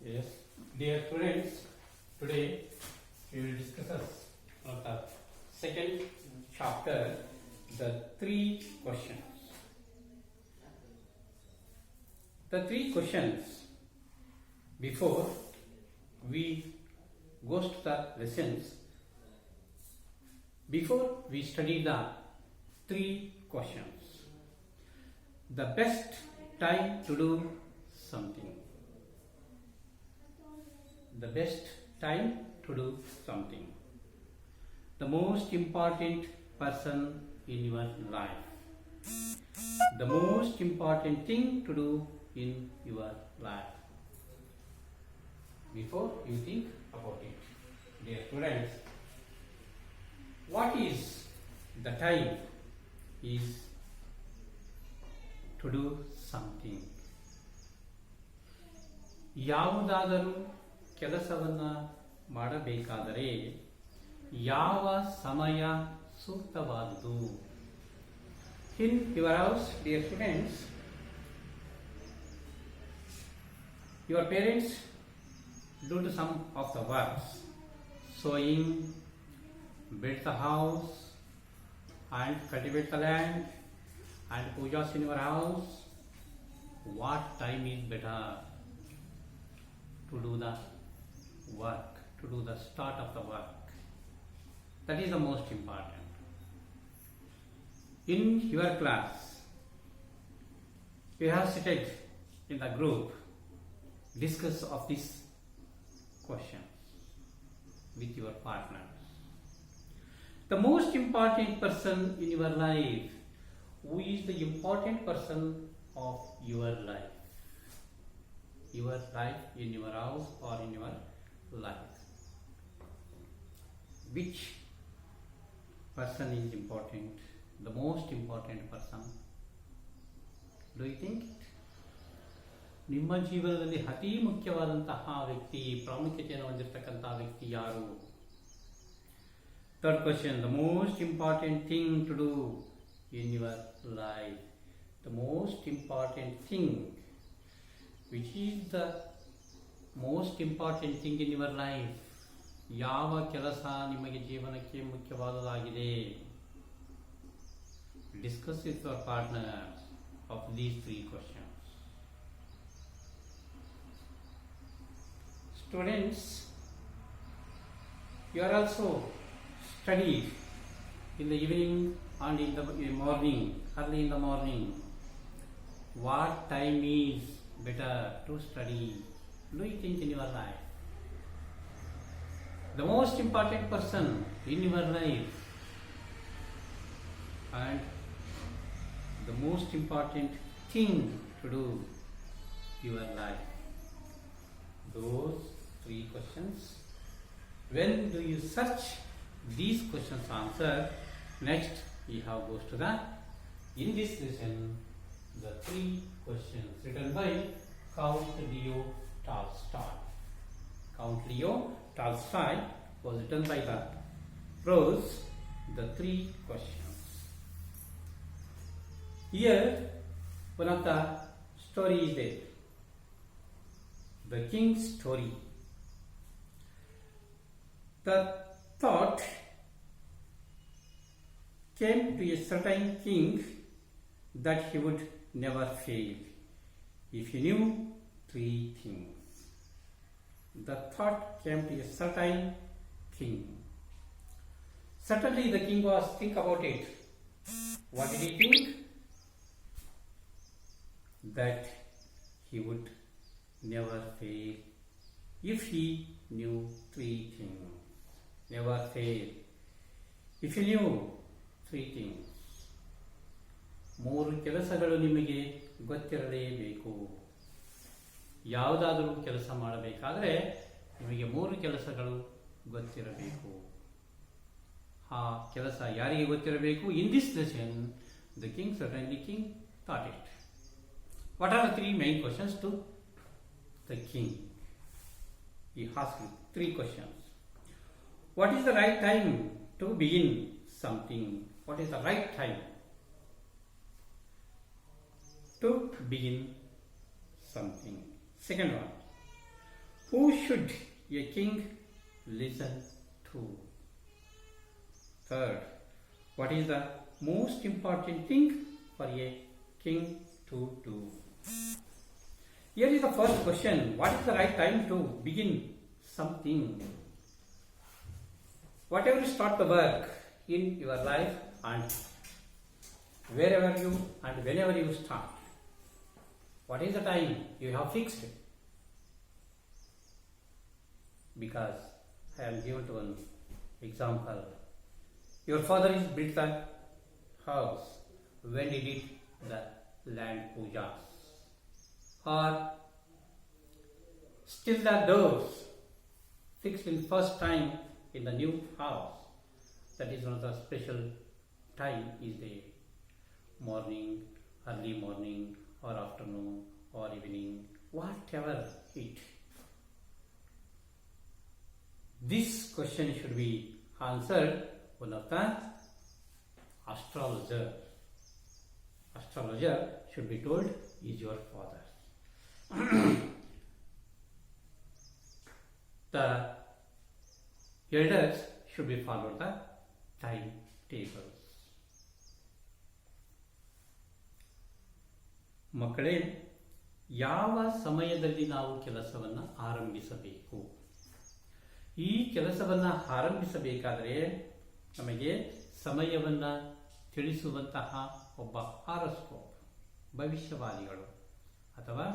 Yes, dear students, today we will discuss the second chapter, the three questions. The three questions, before we go to the lessons, before we study the three questions, the best time to do something. The best time to do something. The most important person in your life. The most important thing to do in your life. Before you think about it, dear students, what is the time is to do something. ಯಾವುದಾದರೂ ಕೆಲಸವನ್ನು ಮಾಡಬೇಕಾದರೆ ಯಾವ ಸಮಯ ಸೂಕ್ತವಾದುದು? In your house, dear students, your parents do some of the works, sowing, build the house, and cultivate the land, and pujas in your house. What time is better to do the work, to do the start of the work? That is the most important. In your class, you have seated in the group, discuss of this question with your partners. The most important person in your life, who is the important person of your life? Your life in your house or in your life. Which person is important? The most important person? Do you think? ನಿಮ್ಮ ಜೀವನದಲ್ಲಿ ಅತಿ ಮುಖ್ಯವಾದಂತಹ ವ್ಯಕ್ತಿ, ಪ್ರಾಮುಖ್ಯತೆಯನ್ನು ಹೊಂದಿರತಕ್ಕಂತಹ ವ್ಯಕ್ತಿ ಯಾರು? Third question, the most important thing to do in your life. The most important thing. Which is the most important thing in your life? ಯಾವ ಕೆಲಸ ನಿಮಗೆ ಜೀವನಕ್ಕೆ ಮುಖ್ಯವಾದುದಾಗಿದೆ? Discuss with your partner of these three questions. Students, you are also studied in the evening and in the morning, early in the morning. What time is better to study? Do you think in your life? The most important person in your life and the most important thing to do in your life. Those three questions. When do you search these questions answer? Next you have goes to the, in this lesson, the three questions written by Count Leo Tolstoy. Count Leo Tolstoy was written by the prose, the three questions. Here, one of the story is there. The king's story. The thought came to a certain king that he would never fail if he knew three things. The thought came to a certain king. Certainly the king was think about it. What did he think? That he would never fail if he knew three things. Never fail if he knew three things. ಮೂರು ಕೆಲಸಗಳು ನಿಮಗೆ ಗೊತ್ತಿರಲೇಬೇಕು. ಯಾವುದಾದರೂ ಕೆಲಸ ಮಾಡಬೇಕಾದರೆ ನಿಮಗೆ ಮೂರು ಕೆಲಸಗಳು ಗೊತ್ತಿರಬೇಕು. ಆ ಕೆಲಸ ಯಾರಿಗೆ ಗೊತ್ತಿರಬೇಕು? In this lesson the king certainly king thought it. What are the three main questions to the king? He asked three questions. What is the right time to begin something? What is the right time to begin something? Second one, Who should a king listen to? Third, what is the most important thing for a king to do? Here is the first question. What is the right time to begin something? Whatever you start the work in your life and wherever you and whenever you start, what is the time you have fixed? Because I am given to one example. Your father is built the house. When he did the land pujas? Or still the doors fixed in first time in the new house. That is one of the special time is the morning, early morning or afternoon or evening, whatever it. This question should be answered one of the astrologer. Astrologer should be told is your father. The elders should be followed the timetables. ಮಕ್ಕಳೇ, ಯಾವ ಸಮಯದಲ್ಲಿ ನಾವು ಕೆಲಸವನ್ನು ಆರಂಭಿಸಬೇಕು? ಈ ಕೆಲಸವನ್ನು ಆರಂಭಿಸಬೇಕಾದರೆ ನಮಗೆ ಸಮಯವನ್ನು ತಿಳಿಸುವಂತಹ ಒಬ್ಬ ಹಾರಸ್ಕೋಪ್, ಭವಿಷ್ಯವಾಣಿಗಳು ಅಥವಾ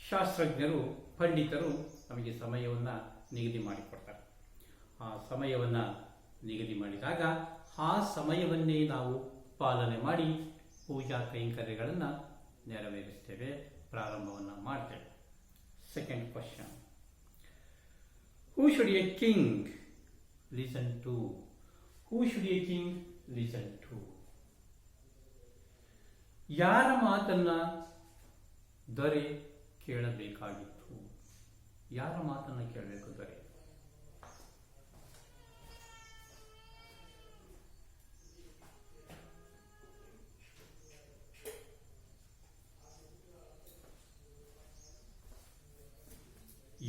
ಶಾಸ್ತ್ರಜ್ಞರು, ಪಂಡಿತರು ನಮಗೆ ಸಮಯವನ್ನು ನಿಗದಿ ಮಾಡಿಕೊಡ್ತಾರೆ. ಆ ಸಮಯವನ್ನು ನಿಗದಿ ಮಾಡಿದಾಗ ಆ ಸಮಯವನ್ನೇ ನಾವು ಪಾಲನೆ ಮಾಡಿ ಪೂಜಾ ಕೈಂಕರ್ಯಗಳನ್ನು ನೆರವೇರಿಸ್ತೇವೆ, ಪ್ರಾರಂಭವನ್ನು ಮಾಡ್ತೇವೆ. Second question, who should a king listen to? Who should a king listen to? ಯಾರ ಮಾತನ್ನ ದೊರೆ ಕೇಳಬೇಕಾಗಿತ್ತು? ಯಾರ ಮಾತನ್ನ ಕೇಳಬೇಕು ದೊರೆ?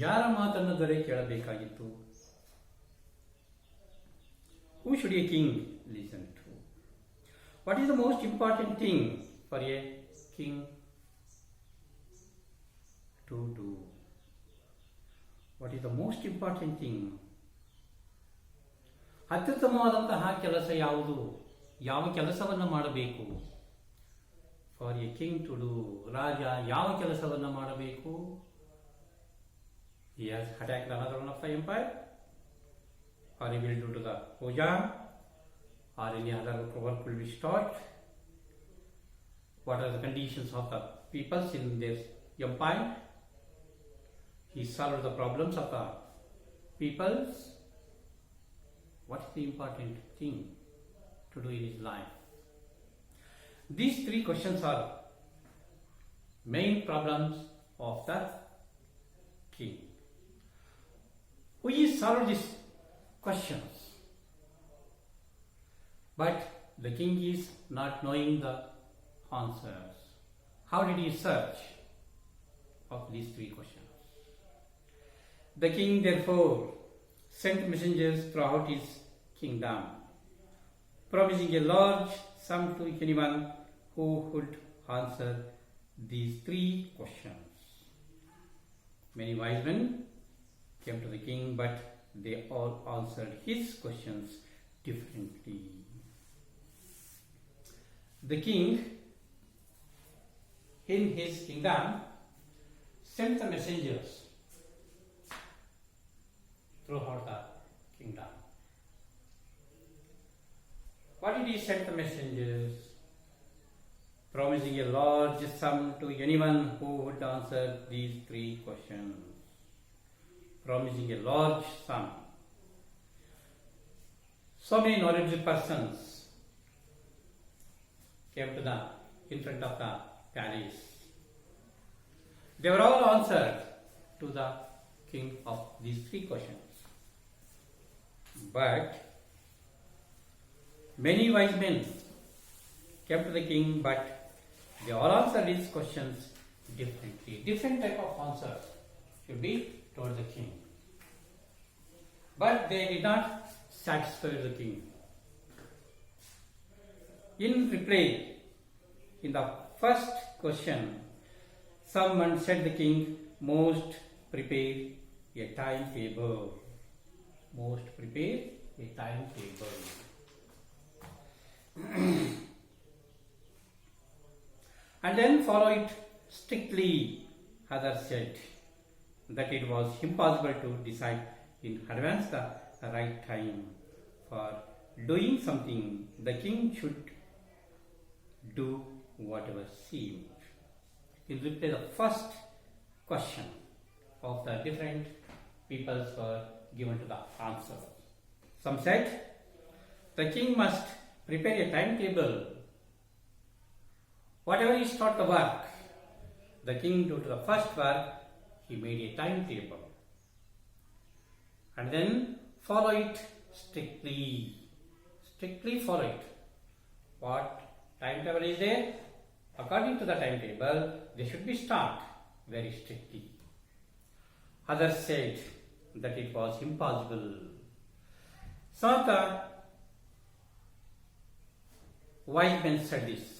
ಯಾರ ಮಾತನ್ನು ದೊರೆ ಕೇಳಬೇಕಾಗಿತ್ತು? Who should a king listen to? What is the most important thing for a king to do? What is the most important thing? ಅತ್ಯುತ್ತಮವಾದಂತಹ ಕೆಲಸ ಯಾವುದು? ಯಾವ ಕೆಲಸವನ್ನು ಮಾಡಬೇಕು? For a king to do, ರಾಜ ಯಾವ ಕೆಲಸವನ್ನು ಮಾಡಬೇಕು? He has attacked another one of the empire, or he will do to the puja, or any other work will be start. What are the conditions of the peoples in this empire? He solved the problems of the peoples. What is the important thing to do in his life? These three questions are main problems of the king. Who is solved these questions? But the king is not knowing the answers. How did he search of these three questions? The king therefore sent messengers throughout his kingdom, promising a large sum to anyone who would answer these three questions. Many wise men came to the king, but they all answered his questions differently. The king, in his kingdom, sent the messengers throughout the kingdom. What did he send the messengers? Promising a large sum to anyone who would answer these three questions. Promising a large sum. So many knowledgeable persons came to the in front of the palace. They were all answered to the king of these three questions. But many wise men came to the king, but They all answer these questions differently. Different type of answers should be told the king. But they did not satisfy the king. In reply, in the first question, someone said the king, most prepare a timetable. Most prepare a timetable. And then follow it strictly. Others said that it was impossible to decide in advance the right time for doing something. The king should do whatever seemed. In reply, the first question of the different peoples were given to the answer. Some said the king must prepare a timetable. Whatever he start the work, the king do to the first work, he made a timetable. And then follow it strictly. Strictly follow it. What timetable is there? According to the timetable, they should be start very strictly. Others said that it was impossible. Some of the wise men said this.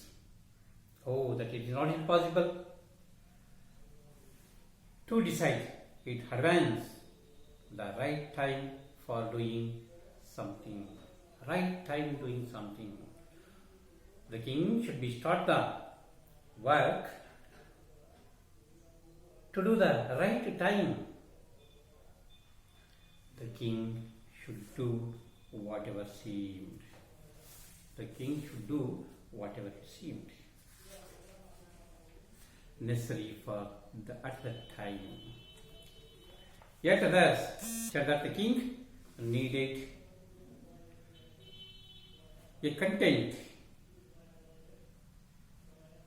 Oh, that it is not impossible to decide in advance the right time for doing something. Right time doing something. The king should be start the work to do the right time. The king should do whatever seemed. The king should do whatever seemed necessary for at that time. Yet others said that the king needed a content.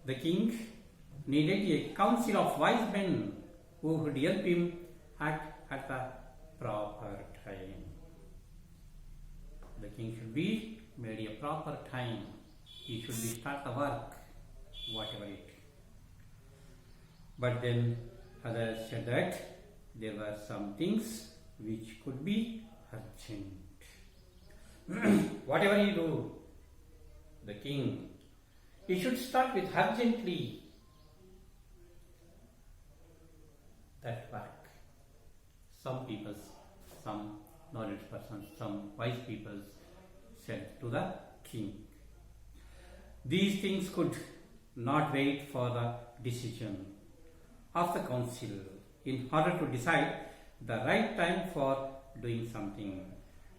The king needed a council of wise men who would help him act at the proper time. The king should be made a proper time. He should be start the work, whatever it. But then others said that there were some things which could be urgent. Whatever he do, the king, he should start with urgently that work. Some people, some knowledge persons, some wise people said to the king, these things could not wait for the decision of the council in order to decide the right time for doing something.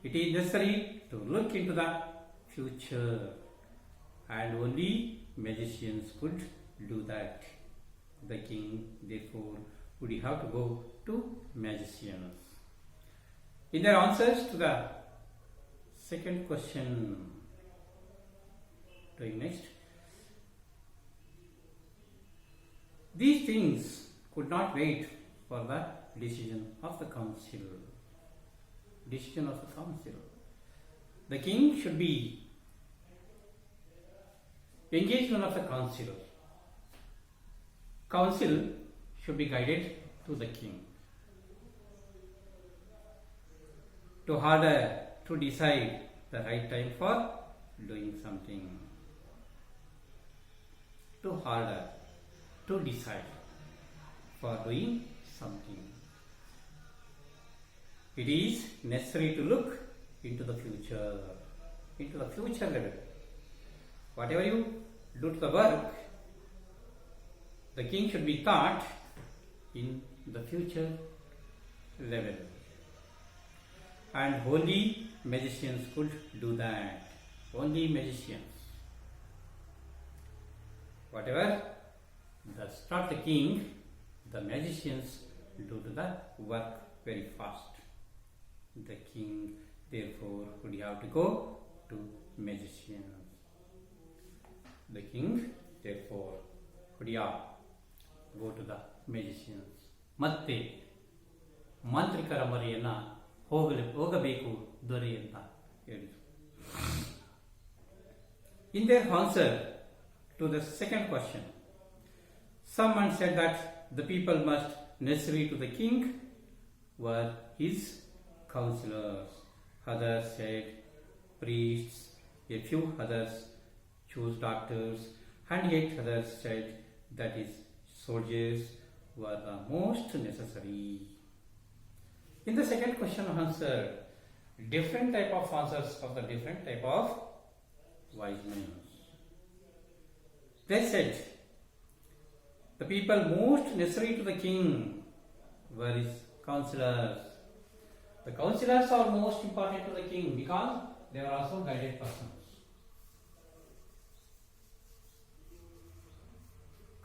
It is necessary to look into the future, and only magicians could do that. The king, therefore, would have to go to magicians. In their answers to the second question, doing next, these things could not wait for the decision of the council. Decision of the council. The king should be engaged one of the council. Council should be guided to the king to order to decide the right time for doing something. To order to decide for doing something. It is necessary to look into the future level. Whatever you do to the work, the king should be thought in the future level. And only magicians could do that. Only magicians. Whatever the start the king, the magicians do the work very fast. The king therefore would have to go to magicians. The king therefore would have go to the magicians. ಮತ್ತೆ ಮಾಂತ್ರಿಕರ ಮೊರೆಯನ್ನ ಹೋಗಬೇಕು ದೊರೆ ಅಂತ ಹೇಳಿದರು. In their answer to the second question, Someone said that the people most necessary to the king were his counselors. Others said priests, a few others chose doctors, and yet others said that his soldiers were the most necessary. In the second question answer, different type of answers of the different type of wise men. They said the people most necessary to the king were his counselors. The counselors are most important to the king because they are also guided persons.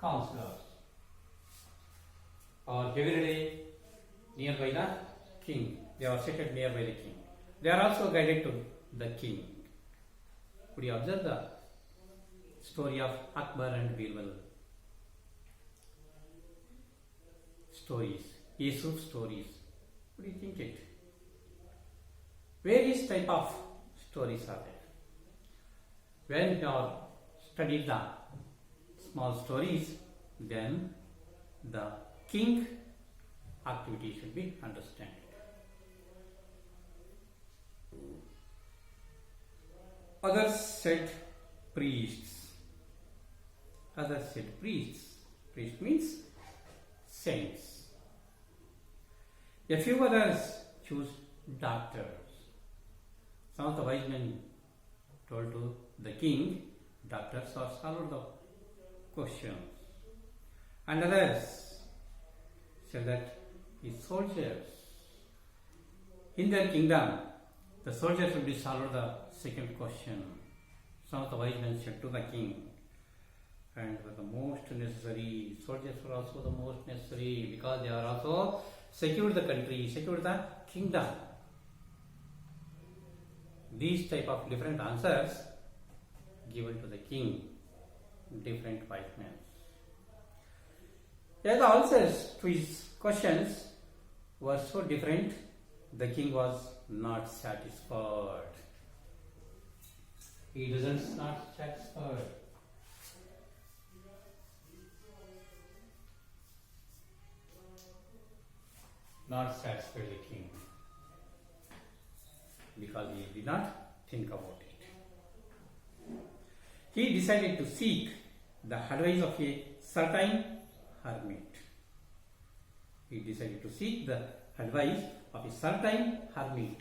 Counselors are every day nearby the king. They are seated nearby the king. They are also guided to the king. Could you observe the story of Akbar and Birbal? Stories, Yusuf stories. What do you think it? Various type of stories are there. When you are studied the small stories, then the king activity should be understood. Others said priests. Others said priests. Priest means saints. A few others choose doctors. Some of the wise men told to the king, doctors are solved the questions. And others said that his soldiers, in their kingdom, the soldiers will be solved the second question. Some of the wise men said to the king, and were the most necessary. Soldiers were also the most necessary because they are also secured the country, secured the kingdom. These type of different answers given to the king, different wise men. As the answers to his questions were so different, the king was not satisfied. He doesn't not satisfied. Not satisfied the king because he did not think about it. He decided to seek the advice of a certain hermit. He decided to seek the advice of a certain hermit.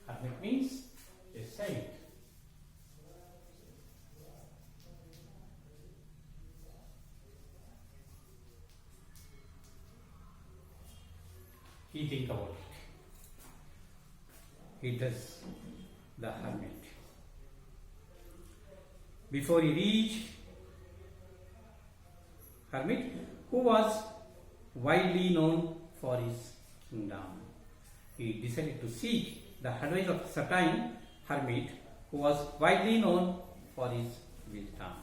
Hermit means a saint. He think about it. He does the hermit. Before he reached hermit, who was widely known for his kingdom, he decided to seek the advice of a certain hermit who was widely known for his wisdom.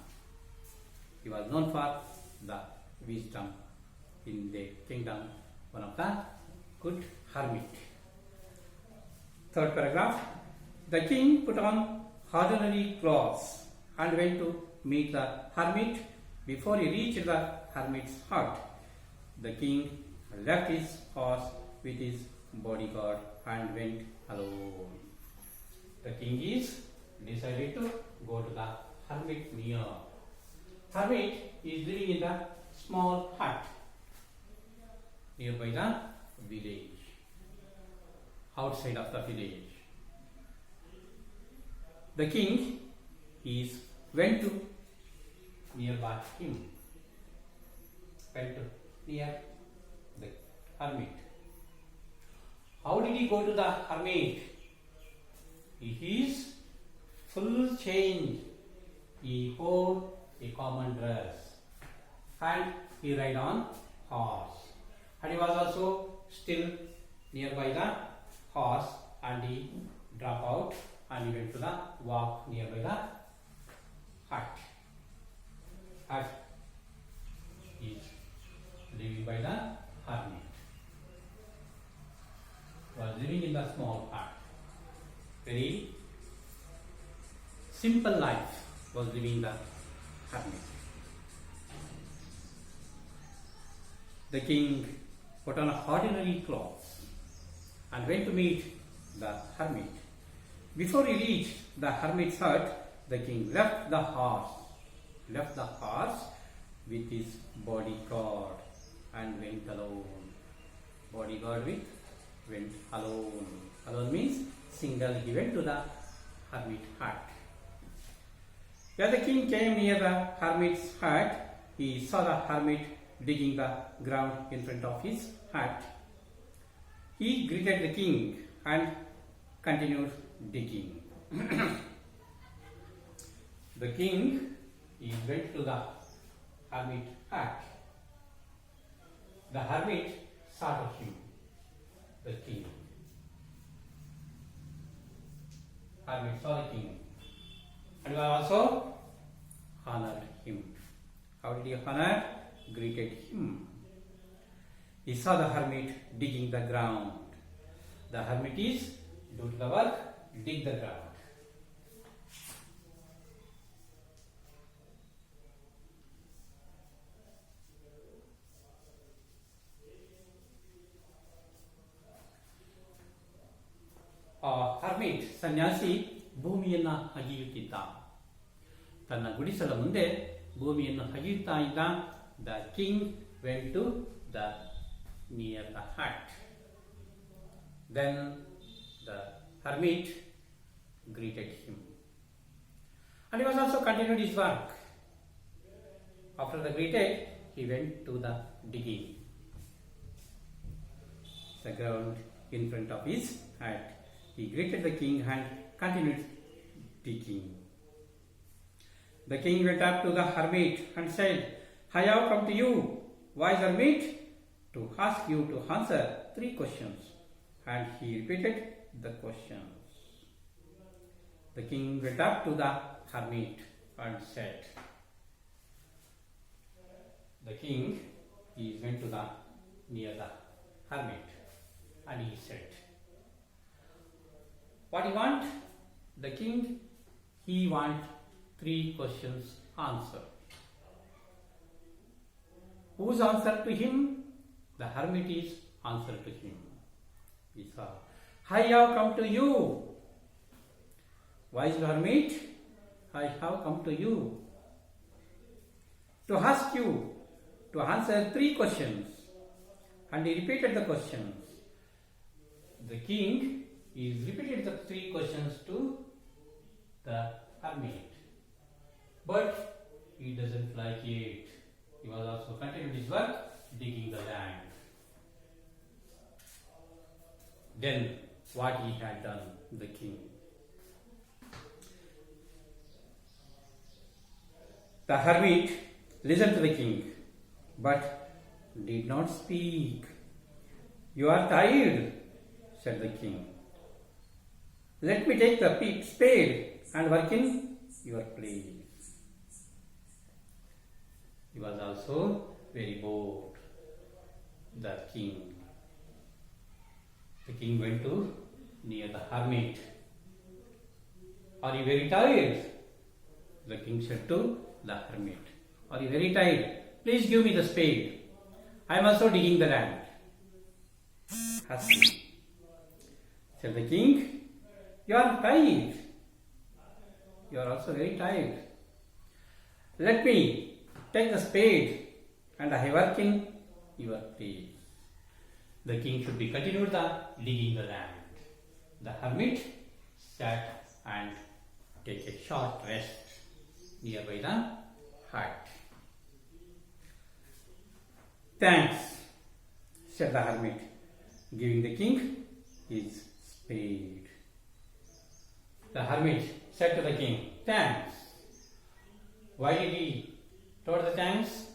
He was known for the wisdom in the kingdom, one of the good hermit. Third paragraph. The king put on ordinary clothes and went to meet the hermit. Before he reached the hermit's hut, the king left his horse with his bodyguard and went alone. The king is decided to go to the hermit near. Hermit is living in the small hut nearby the village, outside of the village. The king went to nearby him, went to near the hermit. How did he go to the hermit? He is full changed. He wore a common dress and he ride on horse. And he was also still nearby the horse and he drop out and he went to the walk nearby the hut. Hut is living by the hermit. Was living in the small hut. Very simple life was living the hermit. the king put on ordinary clothes and went to meet the hermit. Before he reached the hermit's hut, the king left the horse with his bodyguard and went alone. Bodyguard went alone. Alone means single. He went to the hermit hut. When the king came near the hermit's hut, he saw the hermit digging the ground in front of his hut. He greeted the king and continued digging. The king went to the hermit hut. The hermit saw him, the king. Hermit saw the king and also honored him. How did he honor? Greeted him. He saw the hermit digging the ground. The hermit is do the work, dig the ground. Hermit ಸನ್ಯಾಸಿ ಭೂಮಿಯನ್ನು ಅಗೆಯುತ್ತಿದ್ದ. ತನ್ನ ಗುಡಿಸಲ ಮುಂದೆ ಭೂಮಿಯನ್ನು ಅಗೆಯುತ್ತಾ ಇದ್ದ. The king went to the near the hut. Then the hermit greeted him and he was also continued his work. After the greeted, he went to the digging the ground in front of his hut. He greeted the king and continued digging. The king went up to the hermit and said, I have come to you, wise hermit, to ask you to answer 3 questions. And he repeated the questions. The king went up to the hermit and said, the king went to the near the hermit and he said, what do you want? The king, he want 3 questions answered. Whose answer to him? The hermit is answer to him. He said, I have come to you. Wise hermit, I have come to you to ask you to answer 3 questions. And he repeated the questions. The king repeated the 3 questions to the hermit. But he doesn't like it. He was also continued his work, digging the land. Then what he had done, the king. The hermit listened to the king, but did not speak. You are tired, said the king. Let me take the spade and work in your place. He was also very bored, the king. The king went to near the hermit. Are you very tired? The king said to the hermit, are you very tired? Please give me the spade. I am also digging the land. Husky. Said the king, you are tired. You are also very tired. Let me take the spade and I work in your place. The king should be continued the digging the land. The hermit sat and take a short rest nearby the hut. Thanks, said the hermit, giving the king his spade. The hermit said to the king, thanks. Why did he told the thanks?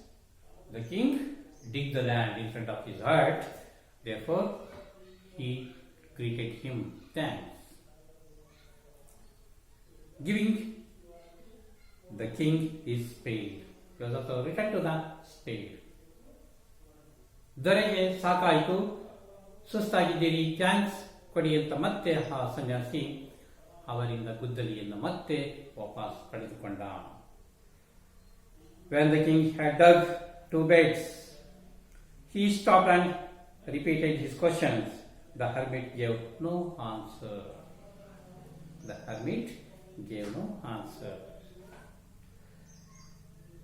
The king dig the land in front of his hut. Therefore, he greeted him, thanks. Giving the king his spade. He was also returned to the spade. ದೊರೆಗೆ ಸಾಕಾಯಿತು, ಸುಸ್ತಾಗಿದ್ದೀರಿ, thanks ಕೊಡಿ ಅಂತ ಮತ್ತೆ ಆ ಸನ್ಯಾಸಿ ಅವರಿಂದ ಗುದ್ದಲಿಯನ್ನು ಮತ್ತೆ ವಾಪಸ್ ಪಡೆದುಕೊಂಡ. When the king had dug 2 beds, He stopped and repeated his questions. The hermit gave no answer. The hermit gave no answer.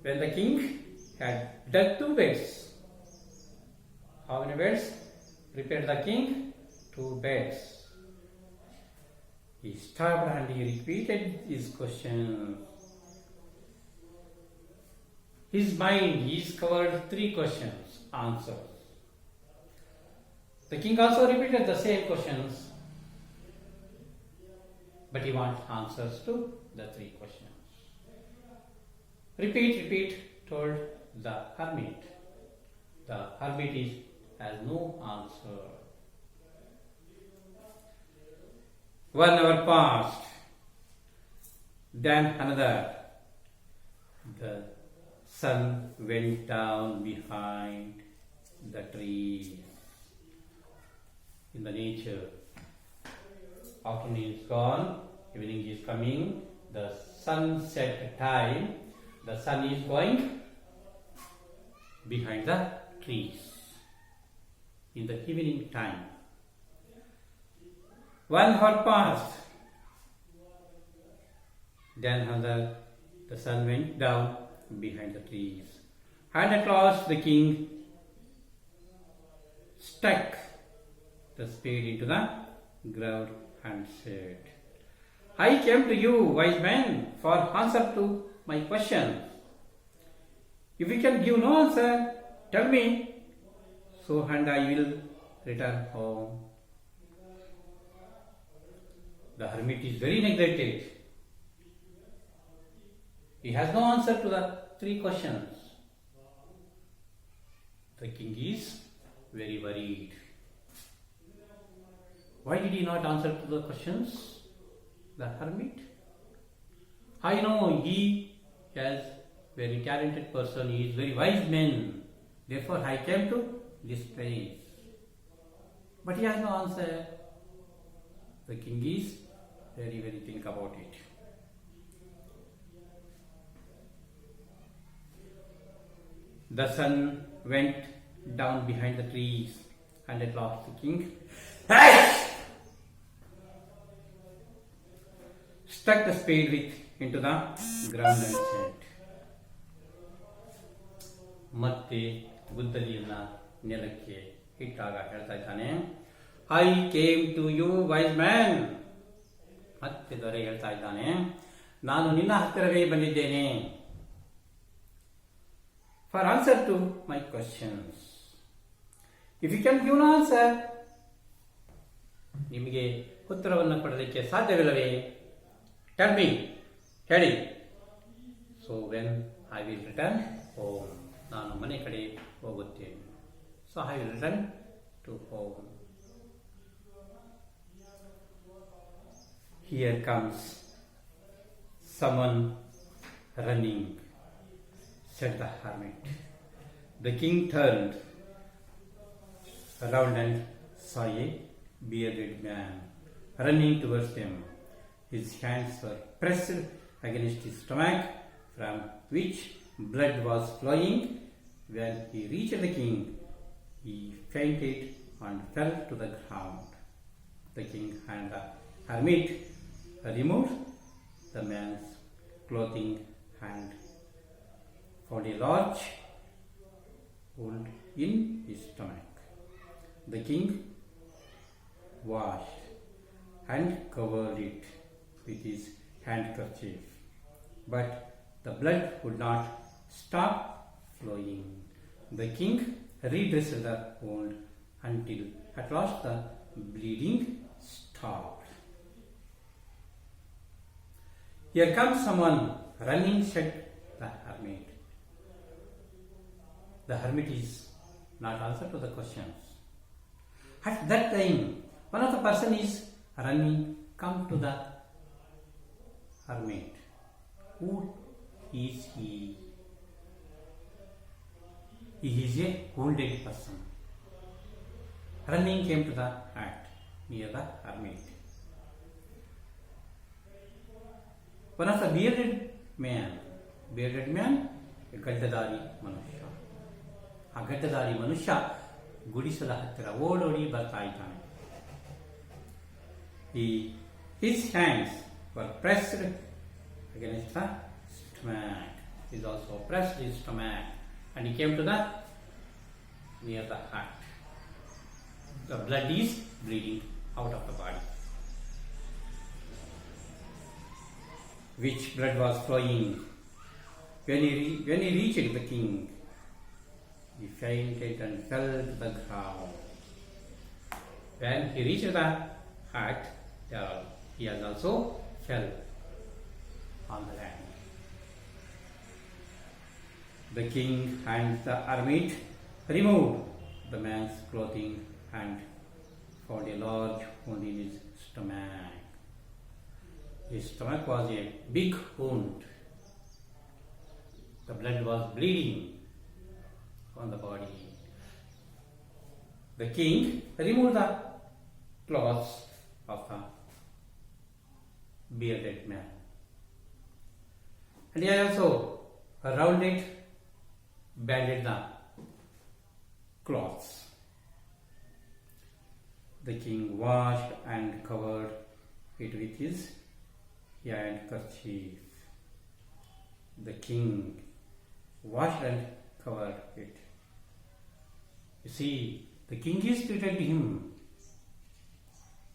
When the king had dug 2 beds, how many beds? Prepared the king 2 beds. He stopped and he repeated his questions. His mind is covered 3 questions, answers. The king also repeated the same questions, but he wants answers to the 3 questions. Repeat, told the hermit. The hermit has no answer. 1 hour passed, then another. The sun went down behind the trees. In the nature, afternoon is gone, evening is coming, the sunset time, the sun is going behind the trees in the evening time. 1 hour passed, then another, the sun went down behind the trees, and at last the king stuck the spade into the ground and said, I came to you, wise man, for answer to my question. If you can give no answer, tell me, so and I will return home. The hermit is very neglected. He has no answer to the 3 questions. The king is very worried. Why did he not answer to the questions? The hermit. I know he is very talented person. He is very wise man. Therefore, I came to this place. But he has no answer. The king is very think about it. The sun went down behind the trees, and at last the king stuck the spade into the ground and said, ಮತ್ತೆ ಗುದ್ದಲಿಯನ್ನ ನೆಲಕ್ಕೆ ಇಟ್ಟಾಗ ಹೇಳ್ತಾ ಇದ್ದಾನೆ, I came to you wise man. ಮತ್ತೆ ದೊರೆ ಹೇಳ್ತಾ ಇದ್ದಾನೆ, ನಾನು ನಿನ್ನ ಹತ್ತಿರವೇ ಬಂದಿದ್ದೇನೆ. For answer to my questions. If you can give an answer, ನಿಮಗೆ ಉತ್ತರವನ್ನು ಕೊಡಲಿಕ್ಕೆ ಸಾಧ್ಯವಿಲ್ಲವೇ? ಟೆಲ್ ಮೀ, ಹೇಳಿ. So when I will return home, ನಾನು ಮನೆ ಕಡೆ ಹೋಗುತ್ತೇನೆ. So I will return to home. Here comes someone running, said the hermit. The king turned around and saw a bearded man running towards him. His hands were pressed against his stomach, from which blood was flowing. When he reached the king, he fainted and fell to the ground. The king and the hermit removed the man's clothing and found a large wound in his stomach. The king washed and covered it with his handkerchief, but the blood would not stop flowing. The king redressed the wound until at last the bleeding stopped. Here comes someone running, said the hermit. The hermit is not answer to the questions. At that time, one of the person is running, come to the hermit. Who is he? He is a wounded person. Running came to the hut near the hermit. One of the bearded man, a Gaddadari Manusha. ಆ ಗಡ್ಡಧಾರಿ ಮನುಷ್ಯ ಗುಡಿಸಲ ಹತ್ತಿರ ಓಡೋಡಿ ಬರ್ತಾ ಇದ್ದಾನೆ. His hands were pressed against the stomach. He also pressed his stomach and he came to the near the heart. The blood is bleeding out of the body. Which blood was flowing? When he reached the king, he fainted and fell to the ground. When he reached the heart, he has also fell on the land. The king and the hermit removed the man's clothing and found a large wound in his stomach. His stomach was a big wound. The blood was bleeding on the body. The king removed the clothes of the bearded man. And he also banded the cloths. The king washed and covered it with his handkerchief. The king washed and covered it. You see, the king is treated him,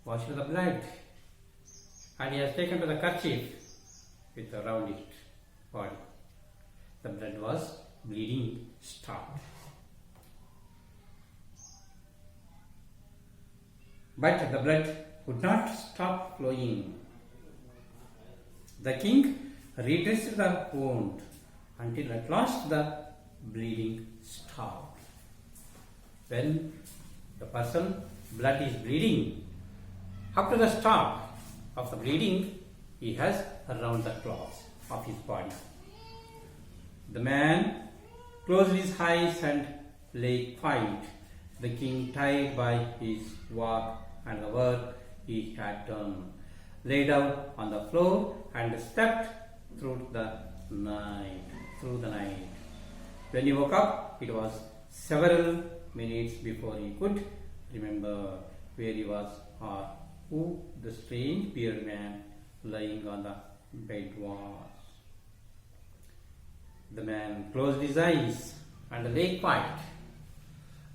washed the blood, and he has taken to the kerchief with around it body. The blood was bleeding stopped. But the blood would not stop flowing. The king redressed the wound until at last the bleeding stopped. When the person blood is bleeding, up to the stop of the bleeding, he has around the cloths of his body. The man closed his eyes and lay quiet. The king, tired by his work and the work he had done, lay down on the floor and slept through the night. When he woke up, it was several minutes before he could remember where he was or who the strange bearded man lying on the bed was. The man closed his eyes and lay quiet.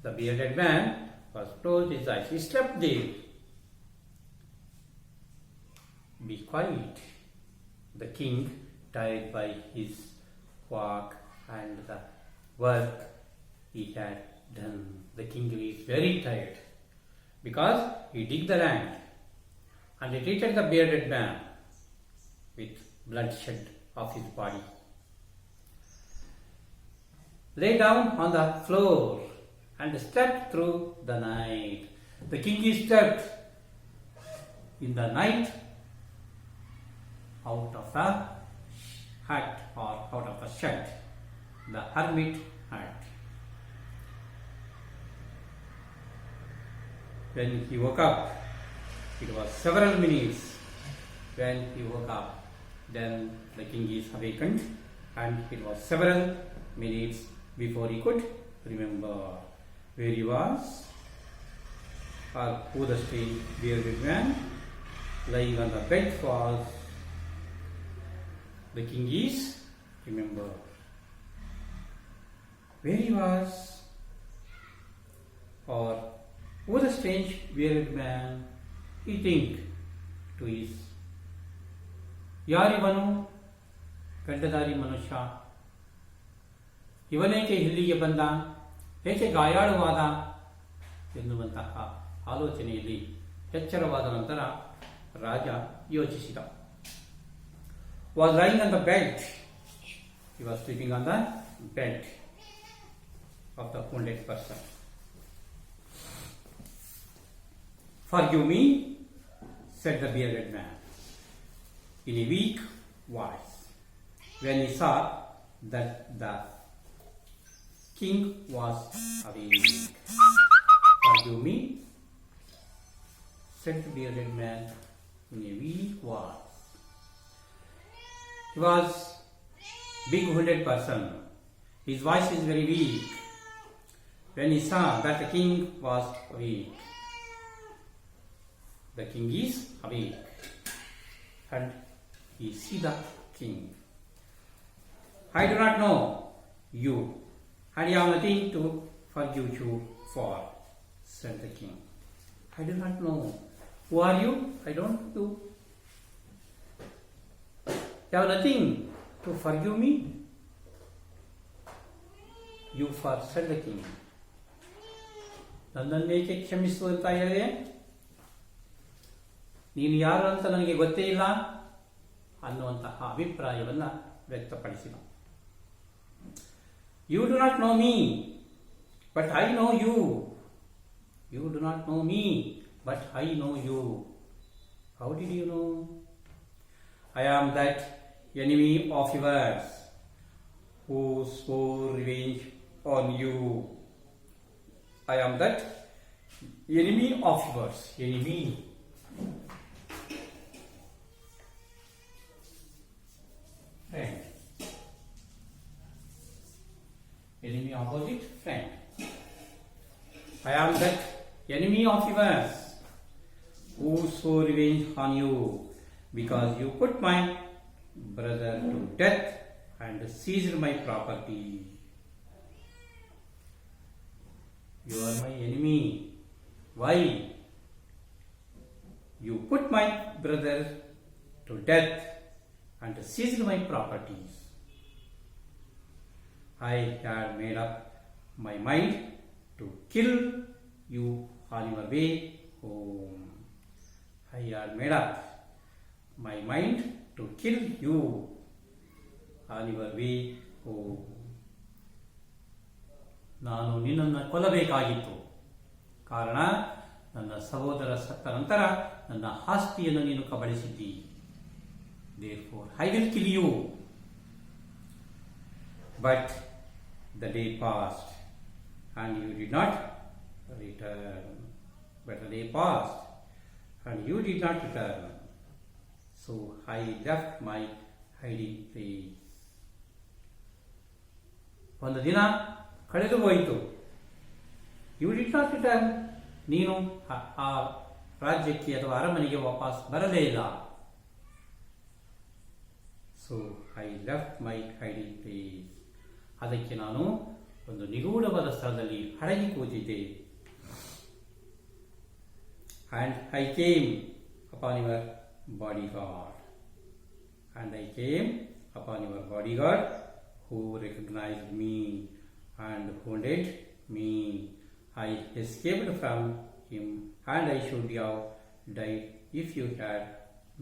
The bearded man was closed his eyes. He slept there. Be quiet. The king, tired by his work and the work he had done. The king is very tired because he digged the land and he treated the bearded man with bloodshed of his body. Lay down on the floor and slept through the night. The king is slept in the night out of the hut or out of the shed, the hermit hut. When he woke up, it was several minutes. When he woke up, then the king is awakened, and it was several minutes before he could remember where he was or who the strange bearded man lying on the bed was. The king is remember where he was or who the strange bearded man. He think to his ಯಾರಿವನು ಗಡ್ಡಧಾರಿ ಮನುಷ್ಯ, ಇವನೇಕೆ ಇಲ್ಲಿಗೆ ಬಂದ, ಏಕೆ ಗಾಯಾಳುವಾದ ಎನ್ನುವಂತಹ ಆಲೋಚನೆಯಲ್ಲಿ ಎಚ್ಚರವಾದ ನಂತರ ರಾಜ ಯೋಚಿಸಿದ. Was lying on the bed. He was sleeping on the bed of the wounded person. Forgive me, said the bearded man in a weak voice, when he saw that the king was awake. Forgive me, said the bearded man in a weak voice. He was big wounded person. His voice is very weak. when he saw that the king was awake. The king is awake, and he see the king. I do not know you, and I have nothing to forgive you for, said the king. I do not know. Who are you? I don't know you. You have nothing to forgive me? You for, said the king. ನನ್ನನ್ನೇಕೆ ಕ್ಷಮಿಸು ಅಂತ ಹೇಳಿದೆ? ನೀನು ಯಾರು ಅಂತ ನನಗೆ ಗೊತ್ತೇ ಇಲ್ಲ ಅನ್ನುವಂತಹ ಅಭಿಪ್ರಾಯವನ್ನು ವ್ಯಕ್ತಪಡಿಸಿದ. You do not know me, but I know you. You do not know me, but I know you. How did you know? I am that enemy of yours who swore revenge on you. I am that enemy of yours. Enemy. Friend. Enemy opposite friend. I am that enemy of yours who swore revenge on you because you put my brother to death and seized my property. You are my enemy. Why? You put my brother to death and seized my properties. I had made up my mind to kill you on your way home. I had made up my mind to kill you on your way home. ನಾನು ನಿನ್ನನ್ನು ಕೊಲ್ಲಬೇಕಾಗಿತ್ತು. ಕಾರಣ ನನ್ನ ಸಹೋದರ ಸತ್ತ ನಂತರ ನನ್ನ ಆಸ್ತಿಯನ್ನು ನೀನು ಕಬಳಿಸಿದ್ದಿ. Therefore, I will kill you. But the day passed and you did not return. But the day passed and you did not return. So I left my hiding place. ಒಂದು ದಿನ ಕಳೆದು ಹೋಯಿತು. You did not return. ನೀನು ಆ ರಾಜ್ಯಕ್ಕೆ ಅಥವಾ ಅರಮನೆಗೆ ವಾಪಸ್ ಬರಲೇ ಇಲ್ಲ. So I left my hiding place. ಅದಕ್ಕೆ ನಾನು ಒಂದು ನಿಗೂಢವಾದ ಸ್ಥಳದಲ್ಲಿ ಅಡಗಿ ಕೂತಿದ್ದೆ. And I came upon your bodyguard. And I came upon your bodyguard who recognized me and wounded me. I escaped from him and I should have died if you had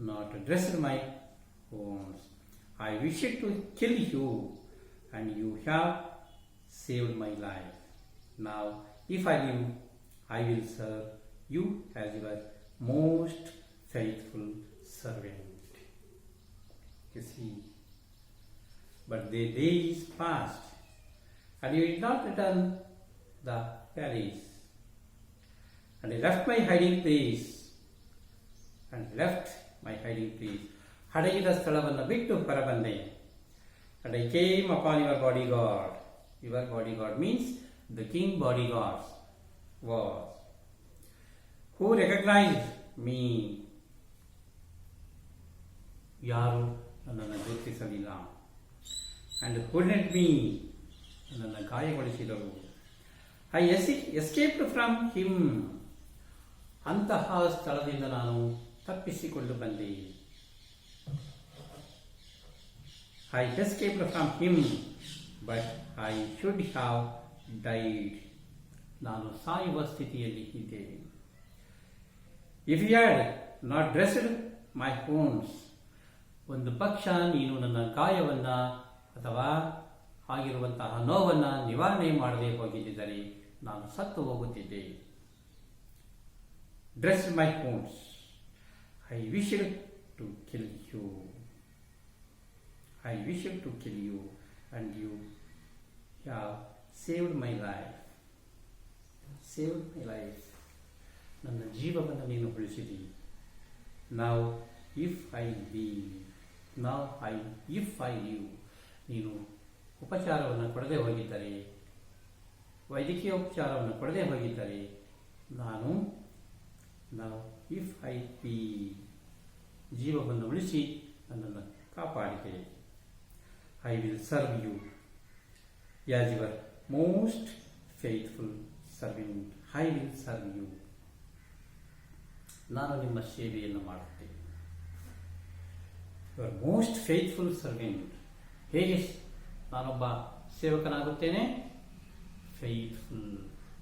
not dressed my wounds. I wished to kill you and you have saved my life. Now, if I live, I will serve you as your most faithful servant. You see, but the days passed and you did not return the palace. And I left my hiding place. ಅಡಗಿದ ಸ್ಥಳವನ್ನು ಬಿಟ್ಟು ಹೊರಬಂದೆ. And I came upon your bodyguard. Your bodyguard means the king bodyguard was. Who recognized me? ಯಾರು ನನ್ನನ್ನು ಗುರುತಿಸಲಿಲ್ಲ. And wounded me. ನನ್ನನ್ನು ಗಾಯಗೊಳಿಸಿದರು. I escaped from him. ಅಂತಹ ಸ್ಥಳದಿಂದ ನಾನು ತಪ್ಪಿಸಿಕೊಂಡು ಬಂದೆ. I escaped from him, but I should have died. ನಾನು ಸಾಯುವ ಸ್ಥಿತಿಯಲ್ಲಿ ಇದ್ದೆ. If you had not dressed my wounds, ಒಂದು ಪಕ್ಷ ನೀನು ನನ್ನ ಗಾಯವನ್ನು ಅಥವಾ ಆಗಿರುವಂತಹ ನೋವನ್ನು ನಿವಾರಣೆ ಮಾಡದೆ ಹೋಗಿದ್ದರೆ ನಾನು ಸತ್ತು ಹೋಗುತ್ತಿದ್ದೆ. Dress my wounds. I wished to kill you. I wished to kill you and you have saved my life. Saved my life. ನನ್ನ ಜೀವವನ್ನು ನೀನು ಉಳಿಸಿದಿ. Now if I live, if I live, ನೀನು ಉಪಚಾರವನ್ನು ಕೊಡದೆ ಹೋಗಿದ್ದರೆ ವೈದ್ಯಕೀಯ ಉಪಚಾರವನ್ನು ಕೊಡದೆ ಹೋಗಿದ್ದರೆ ನಾನು ನಾವು ಇಫ್ ಐ ಪಿ ಜೀವವನ್ನು ಉಳಿಸಿ ನನ್ನನ್ನು ಕಾಪಾಡಿದೆ. I will serve you as your most faithful servant. I will serve you. ನಾನು ನಿಮ್ಮ ಸೇವೆಯನ್ನು ಮಾಡುತ್ತೇನೆ. Your most faithful servant. ಹೇಗೆ ನಾನೊಬ್ಬ ಸೇವಕನಾಗುತ್ತೇನೆ? ಫೇತ್ಫುಲ್,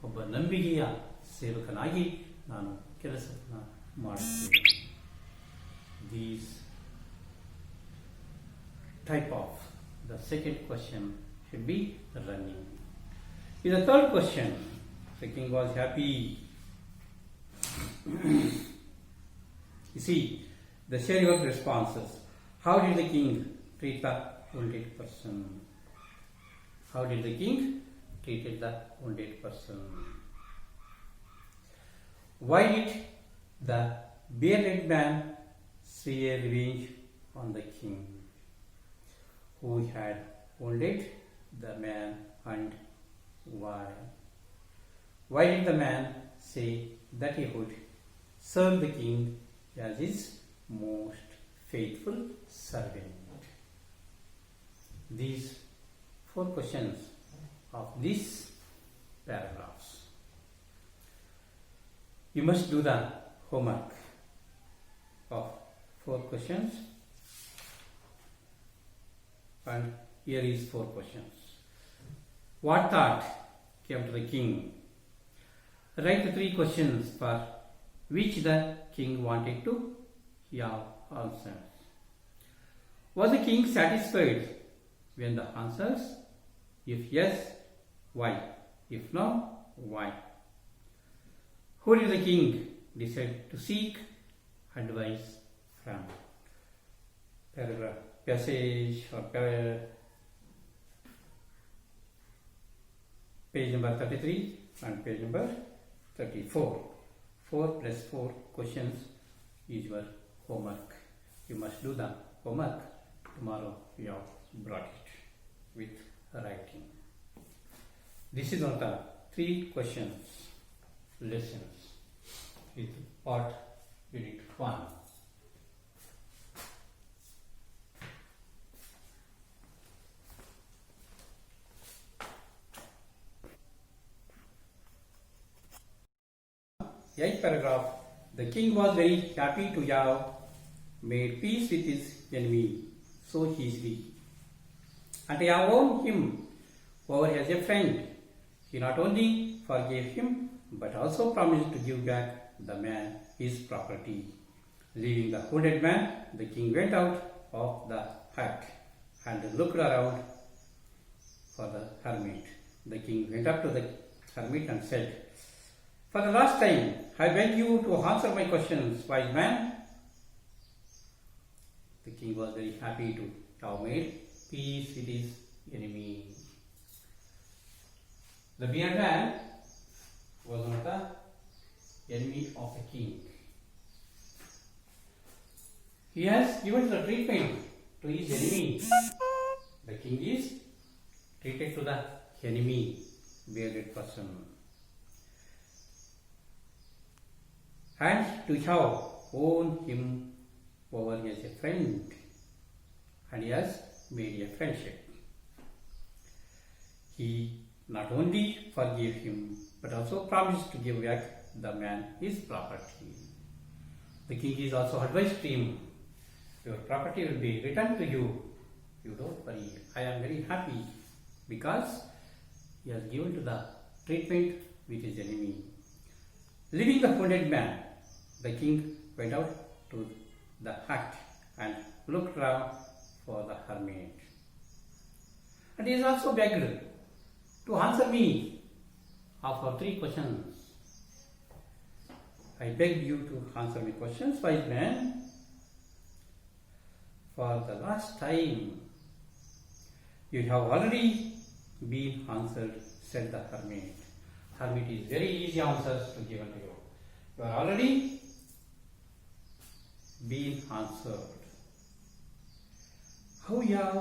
ಒಬ್ಬ ನಂಬಿಕೆಯ ಸೇವಕನಾಗಿ ನಾನು ಕೆಲಸವನ್ನು ಮಾಡುತ್ತೇನೆ. These type of the second question should be running. In the third question, the king was happy. You see the series of responses. How did the king treat the wounded person? How did the king treated the wounded person? Why did the bearded man seek revenge on the king who had wounded the man, and why? Why did the man say that he would serve the king as his most faithful servant? These 4 questions of these paragraphs. You must do the homework of 4 questions, and here is 4 questions. What thought came to the king? Write the 3 questions for which the king wanted to have answers. Was the king satisfied when the answers? If yes, why? If no, why? Who did the king decide to seek advice from? Paragraph, passage or page number 33 and page number 34. 4 plus 4 questions is your homework. You must do the homework. Tomorrow you have brought it with writing. This is not the 3 questions lessons with part unit 1. Eighth paragraph. The king was very happy to have made peace with his enemy so easily, and to have won him over as a friend. He not only forgave him but also promised to give back the man his property. Leaving the wounded man, the king went out of the hut and looked around for the hermit. The king went up to the hermit and said, "For the last time, I beg you to answer my questions, wise man." The king was very happy to have made peace with his enemy. The bearded man was not the enemy of the king. He has given the treatment to his enemy. The king is treated to the enemy, bearded person. And to have won him over as a friend, and he has made a friendship. He not only forgave him but also promised to give back the man his property. The king is also advised to him, "Your property will be returned to you. You don't worry. I am very happy," because he has given to the treatment with his enemy. Leaving the wounded man, the king went out to the hut and looked around for the hermit. And he is also begged to answer me of our 3 questions. I beg you to answer my questions, wise man. For the last time, you have already been answered, said the hermit. Hermit is very easy answers to give unto you. You are already been answered. How have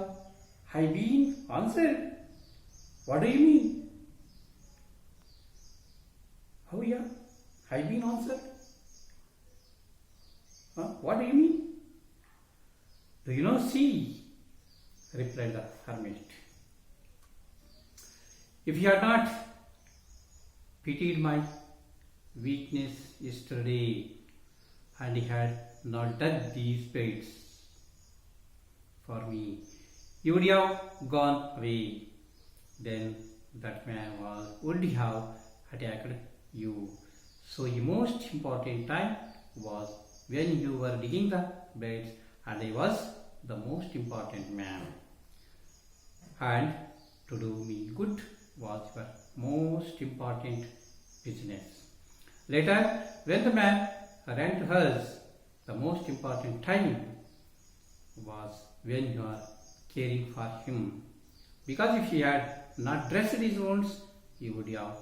I been answered? What do you mean? have been answered? What do you mean? Do you not see? Replied the hermit. If you had not pitied my weakness yesterday, and he had not dug these pits for me, you would have gone away. Then that man would have attacked you. So the most important time was when you were digging the beds, and I was the most important man. And to do me good was your most important business. Later, when the man ran to us, the most important time was when you are caring for him. Because if he had not dressed his wounds, he would have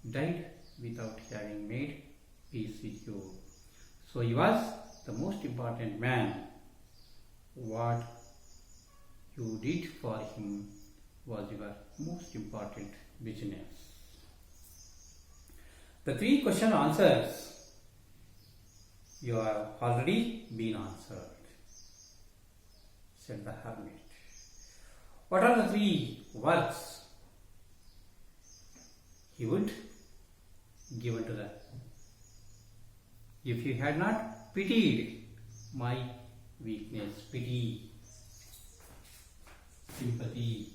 died without having made peace with you. So he was the most important man. What you did for him was your most important business. The 3 question answers you have already been answered, said the hermit. What are the 3 works he would give unto the? If you had not pitied my weakness, pity, sympathy,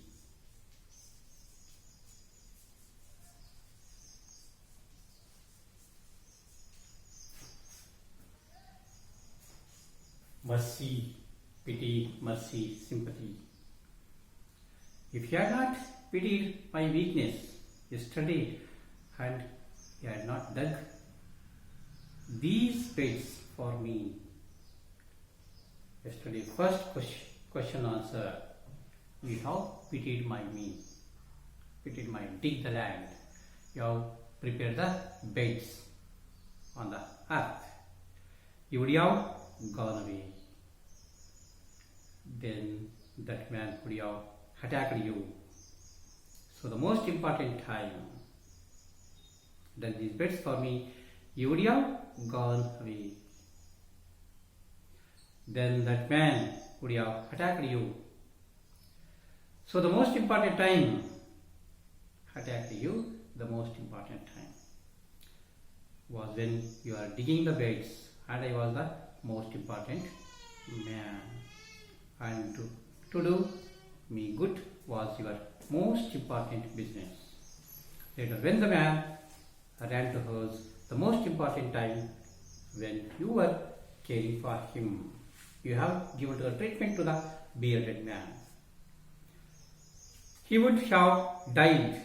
mercy, pity, mercy, sympathy. If you had not pitied my weakness yesterday, and you had not dug these pits for me yesterday, first question answer, you have pitied my dig the land, you have prepared the beds on the earth, you would have gone away. Then that man would have attacked you. So the most important time, done these beds for me, you would have gone away. Then that man would have attacked you. So the most important time, attacked you, the most important time was when you are digging the beds, and I was the most important man. And to do me good was your most important business. Later, when the man ran to us, the most important time when you were caring for him, you have given the treatment to the bearded man. He would have died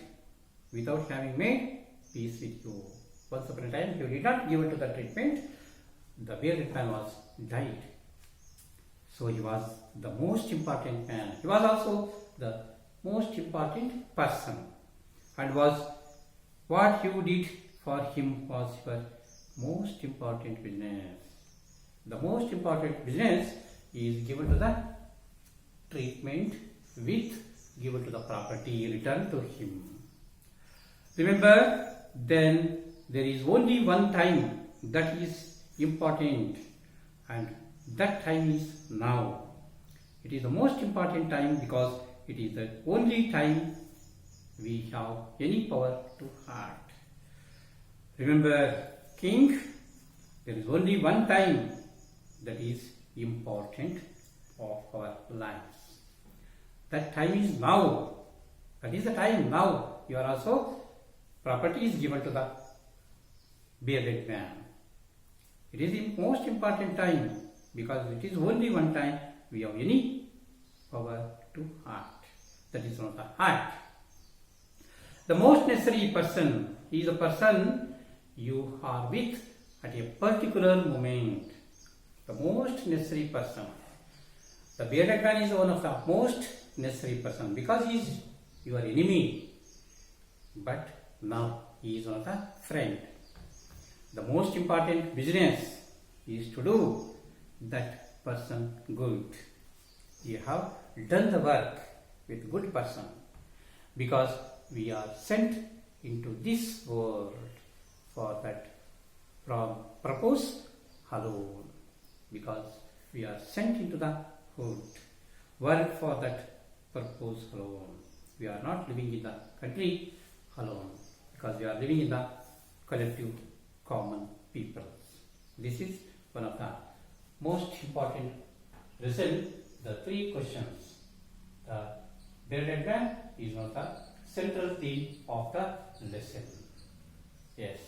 without having made peace with you. Once upon a time, you did not give it to the treatment, the bearded man was died. So he was the most important man. He was also the most important person, and was what you did for him was your most important business. The most important business is given to the treatment with given to the property returned to him. Remember, then there is only one time that is important, and that time is now. It is the most important time because it is the only time we have any power to hurt. Remember, king, there is only one time that is important of our lives. That time is now. That is the time now. You are also, property is given to the bearded man. It is the most important time because it is only one time we have any power to hurt. That is not the heart. The most necessary person is a person you are with at a particular moment. The most necessary person. The bearded man is one of the most necessary person because he is your enemy. But now he is not a friend. The most important business is to do that person good. You have done the work with good person because we are sent into this world for that propose alone, because we are sent into the hood. Work for that purpose alone. We are not living in the country alone, because we are living in the collective common people. This is one of the most important result. The three questions. The bearded man is one of the central theme of the lesson. Yes.